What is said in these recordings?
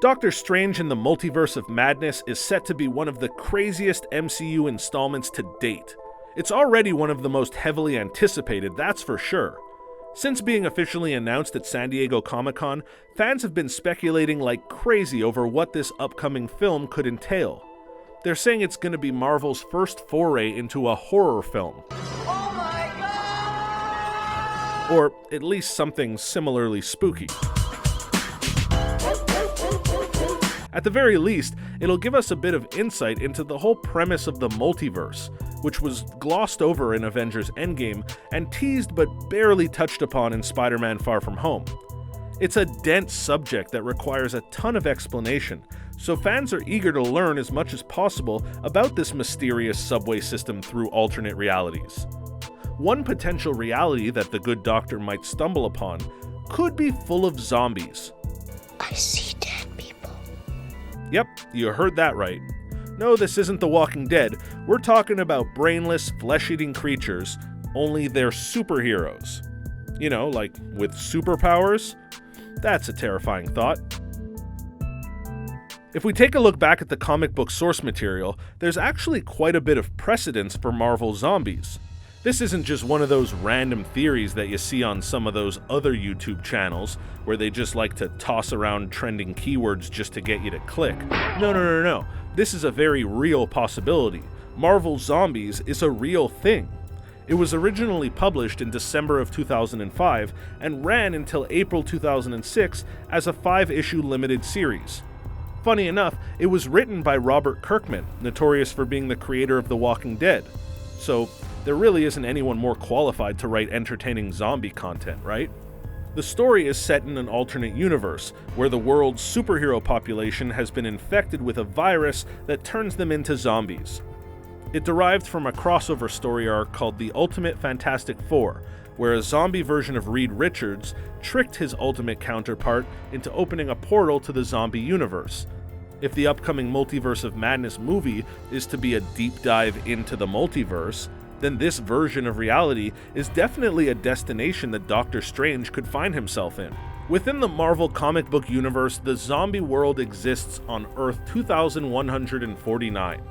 Doctor Strange in the Multiverse of Madness is set to be one of the craziest MCU installments to date. It's already one of the most heavily anticipated, that's for sure. Since being officially announced at San Diego Comic-Con, fans have been speculating like crazy over what this upcoming film could entail. They're saying it's going to be Marvel's first foray into a horror film. Oh my God! Or at least something similarly spooky. At the very least, it'll give us a bit of insight into the whole premise of the multiverse, which was glossed over in Avengers Endgame and teased but barely touched upon in Spider-Man Far From Home. It's a dense subject that requires a ton of explanation, so fans are eager to learn as much as possible about this mysterious subway system through alternate realities. One potential reality that the good doctor might stumble upon could be full of zombies. I see dead people. Yep, you heard that right. No, this isn't The Walking Dead. We're talking about brainless, flesh-eating creatures, only they're superheroes. You know, like with superpowers? That's a terrifying thought. If we take a look back at the comic book source material, there's actually quite a bit of precedence for Marvel zombies. This isn't just one of those random theories that you see on some of those other YouTube channels where they just like to toss around trending keywords just to get you to click. No. This is a very real possibility. Marvel Zombies is a real thing. It was originally published in December of 2005 and ran until April 2006 as a 5-issue limited series. Funny enough, it was written by Robert Kirkman, notorious for being the creator of The Walking Dead. So, there really isn't anyone more qualified to write entertaining zombie content, right? The story is set in an alternate universe, where the world's superhero population has been infected with a virus that turns them into zombies. It derived from a crossover story arc called The Ultimate Fantastic Four, where a zombie version of Reed Richards tricked his ultimate counterpart into opening a portal to the zombie universe. If the upcoming Multiverse of Madness movie is to be a deep dive into the multiverse, then this version of reality is definitely a destination that Doctor Strange could find himself in. Within the Marvel comic book universe, the zombie world exists on Earth 2149.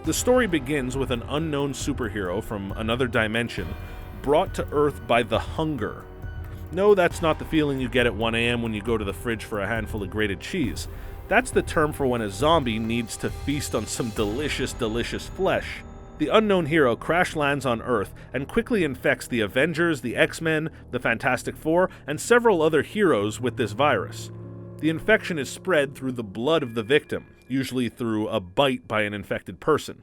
The story begins with an unknown superhero from another dimension brought to Earth by the Hunger. No, that's not the feeling you get at 1 a.m. when you go to the fridge for a handful of grated cheese. That's the term for when a zombie needs to feast on some delicious flesh. The unknown hero crash lands on Earth and quickly infects the Avengers, the X-Men, the Fantastic Four, and several other heroes with this virus. The infection is spread through the blood of the victim, usually through a bite by an infected person.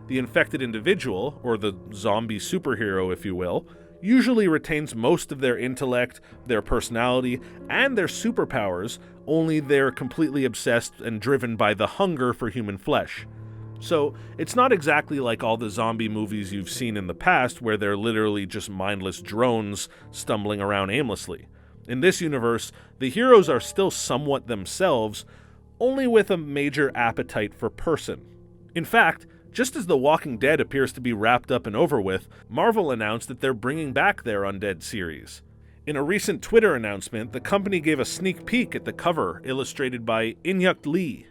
The infected individual, or the zombie superhero if you will, usually retains most of their intellect, their personality, and their superpowers, only they're completely obsessed and driven by the hunger for human flesh. So, it's not exactly like all the zombie movies you've seen in the past where they're literally just mindless drones stumbling around aimlessly. In this universe, the heroes are still somewhat themselves, only with a major appetite for person. In fact, just as The Walking Dead appears to be wrapped up and over with, Marvel announced that they're bringing back their Undead series. In a recent Twitter announcement, the company gave a sneak peek at the cover illustrated by Inyuk Lee.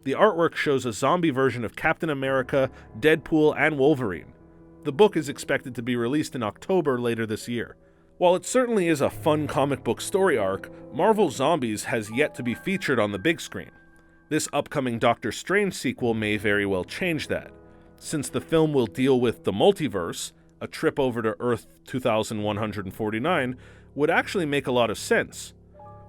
The artwork shows a zombie version of Captain America, Deadpool, and Wolverine. The book is expected to be released in October later this year. While it certainly is a fun comic book story arc, Marvel Zombies has yet to be featured on the big screen. This upcoming Doctor Strange sequel may very well change that. Since the film will deal with the multiverse, a trip over to Earth 2149 would actually make a lot of sense.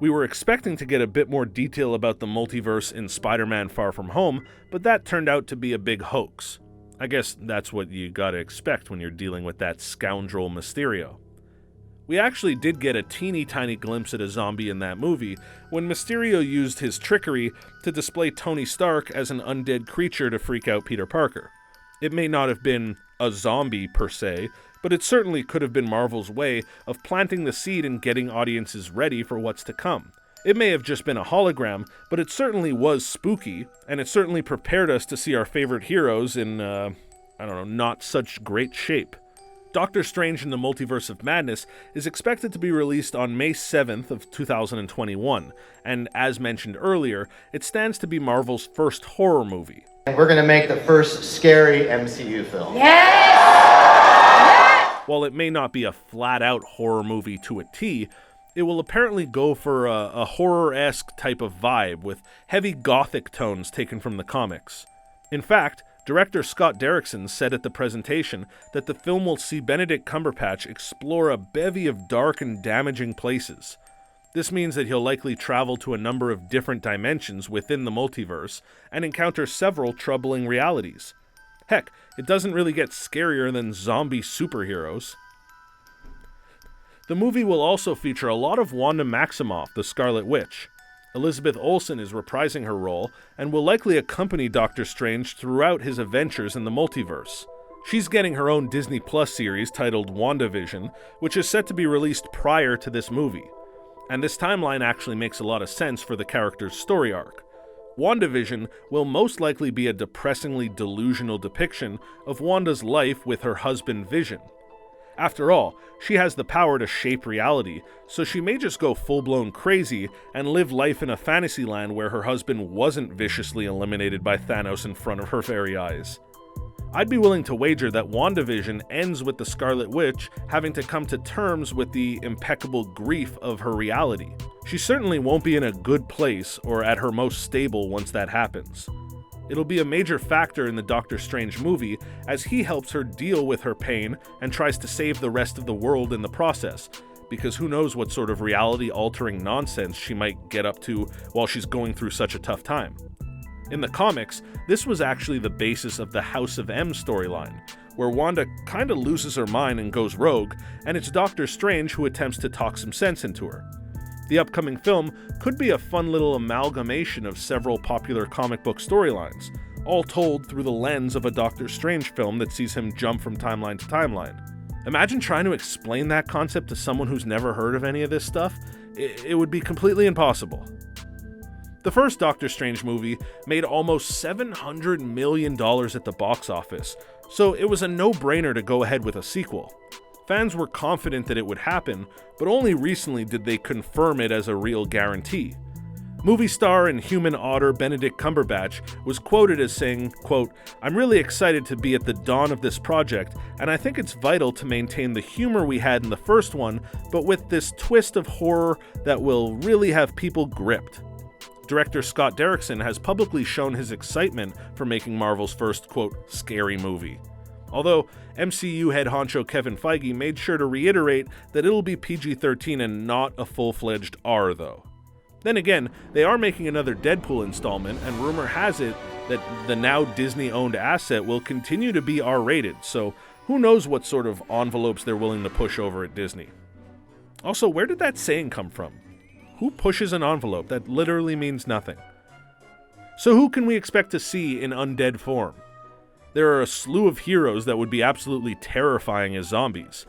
We were expecting to get a bit more detail about the multiverse in Spider-Man Far From Home, but that turned out to be a big hoax. I guess that's what you gotta expect when you're dealing with that scoundrel Mysterio. We actually did get a teeny tiny glimpse at a zombie in that movie, when Mysterio used his trickery to display Tony Stark as an undead creature to freak out Peter Parker. It may not have been a zombie per se, but it certainly could have been Marvel's way of planting the seed and getting audiences ready for what's to come. It may have just been a hologram, but it certainly was spooky, and it certainly prepared us to see our favorite heroes in, not such great shape. Doctor Strange in the Multiverse of Madness is expected to be released on May 7th of 2021, and as mentioned earlier, it stands to be Marvel's first horror movie. And we're going to make the first scary MCU film. While it may not be a flat-out horror movie to a T, it will apparently go for a horror-esque type of vibe with heavy gothic tones taken from the comics. In fact, director Scott Derrickson said at the presentation that the film will see Benedict Cumberbatch explore a bevy of dark and damaging places. This means that he'll likely travel to a number of different dimensions within the multiverse and encounter several troubling realities. Heck, it doesn't really get scarier than zombie superheroes. The movie will also feature a lot of Wanda Maximoff, the Scarlet Witch. Elizabeth Olsen is reprising her role and will likely accompany Doctor Strange throughout his adventures in the multiverse. She's getting her own Disney Plus series titled WandaVision, which is set to be released prior to this movie. And this timeline actually makes a lot of sense for the character's story arc. WandaVision will most likely be a depressingly delusional depiction of Wanda's life with her husband Vision. After all, she has the power to shape reality, so she may just go full-blown crazy and live life in a fantasy land where her husband wasn't viciously eliminated by Thanos in front of her very eyes. I'd be willing to wager that WandaVision ends with the Scarlet Witch having to come to terms with the impeccable grief of her reality. She certainly won't be in a good place or at her most stable once that happens. It'll be a major factor in the Doctor Strange movie as he helps her deal with her pain and tries to save the rest of the world in the process, because who knows what sort of reality-altering nonsense she might get up to while she's going through such a tough time. In the comics, this was actually the basis of the House of M storyline, where Wanda kinda loses her mind and goes rogue, and it's Doctor Strange who attempts to talk some sense into her. The upcoming film could be a fun little amalgamation of several popular comic book storylines, all told through the lens of a Doctor Strange film that sees him jump from timeline to timeline. Imagine trying to explain that concept to someone who's never heard of any of this stuff. It would be completely impossible. The first Doctor Strange movie made almost $700 million at the box office, so it was a no-brainer to go ahead with a sequel. Fans were confident that it would happen, but only recently did they confirm it as a real guarantee. Movie star and human otter Benedict Cumberbatch was quoted as saying, quote, "I'm really excited to be at the dawn of this project, and I think it's vital to maintain the humor we had in the first one, but with this twist of horror that will really have people gripped." Director Scott Derrickson has publicly shown his excitement for making Marvel's first, quote, scary movie. Although MCU head honcho Kevin Feige made sure to reiterate that it'll be PG-13 and not a full-fledged R, though. Then again, they are making another Deadpool installment, and rumor has it that the now Disney-owned asset will continue to be R-rated, so who knows what sort of envelopes they're willing to push over at Disney. Also, where did that saying come from? Who pushes an envelope? That literally means nothing. So who can we expect to see in undead form? There are a slew of heroes that would be absolutely terrifying as zombies.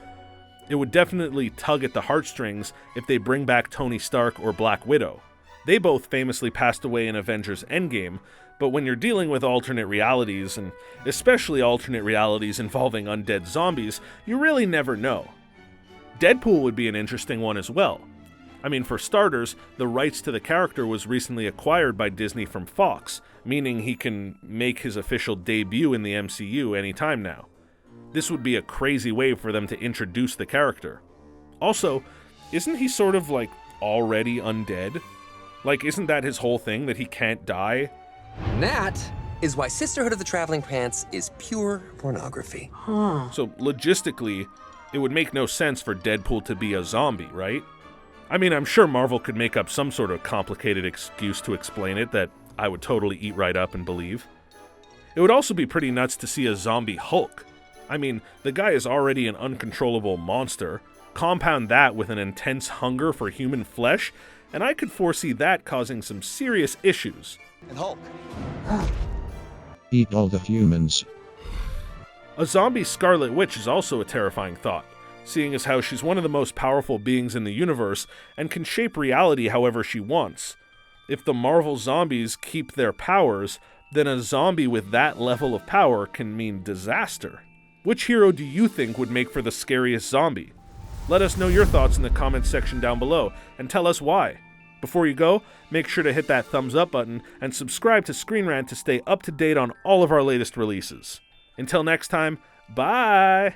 It would definitely tug at the heartstrings if they bring back Tony Stark or Black Widow. They both famously passed away in Avengers Endgame, but when you're dealing with alternate realities, and especially alternate realities involving undead zombies, you really never know. Deadpool would be an interesting one as well. I mean, for starters, the rights to the character was recently acquired by Disney from Fox, meaning he can make his official debut in the MCU anytime now. This would be a crazy way for them to introduce the character. Also, isn't he sort of like already undead? Like, isn't that his whole thing, that he can't die? And that is why Sisterhood of the Traveling Pants is pure pornography. So logistically, it would make no sense for Deadpool to be a zombie, right? I mean, I'm sure Marvel could make up some sort of complicated excuse to explain it that I would totally eat right up and believe. It would also be pretty nuts to see a zombie Hulk. I mean, the guy is already an uncontrollable monster. Compound that with an intense hunger for human flesh, and I could foresee that causing some serious issues. And Hulk. Eat all the humans. A zombie Scarlet Witch is also a terrifying thought, seeing as how she's one of the most powerful beings in the universe and can shape reality however she wants. If the Marvel zombies keep their powers, then a zombie with that level of power can mean disaster. Which hero do you think would make for the scariest zombie? Let us know your thoughts in the comments section down below, and tell us why. Before you go, make sure to hit that thumbs up button and subscribe to Screen Rant to stay up to date on all of our latest releases. Until next time, bye!